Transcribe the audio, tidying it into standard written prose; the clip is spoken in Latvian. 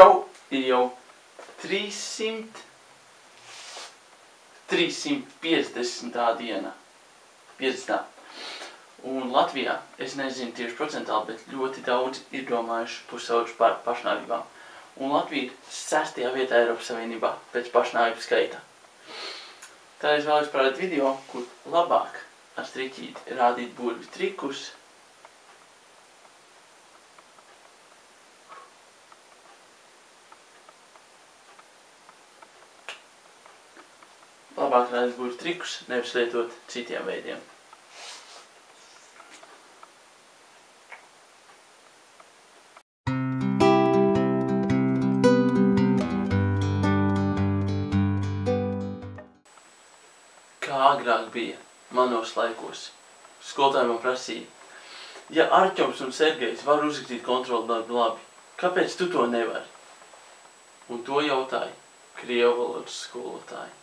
Čau! Ir jau 350. diena. 50. Un Latvijā, es nezinu tieši procentāli, bet ļoti daudz ir domājuši pusauģu par pašnāvībām. Un Latvija ir 6. vietā Eiropas Savienībā pēc pašnāvību skaita. Tā es vēlos parādīt video, kur labāk ar striķīti rādīt burvju trikus. Labāk rādīt burvju trikus, nevis lietot citiem veidiem. Kā agrāk bija manos laikos. Skolotāji man prasīja, ja Arķoms un Sergejs var uzrakstīt kontrolu darbu labi, kāpēc tu to nevari? Un to jautāja krievu valodas skolotāji.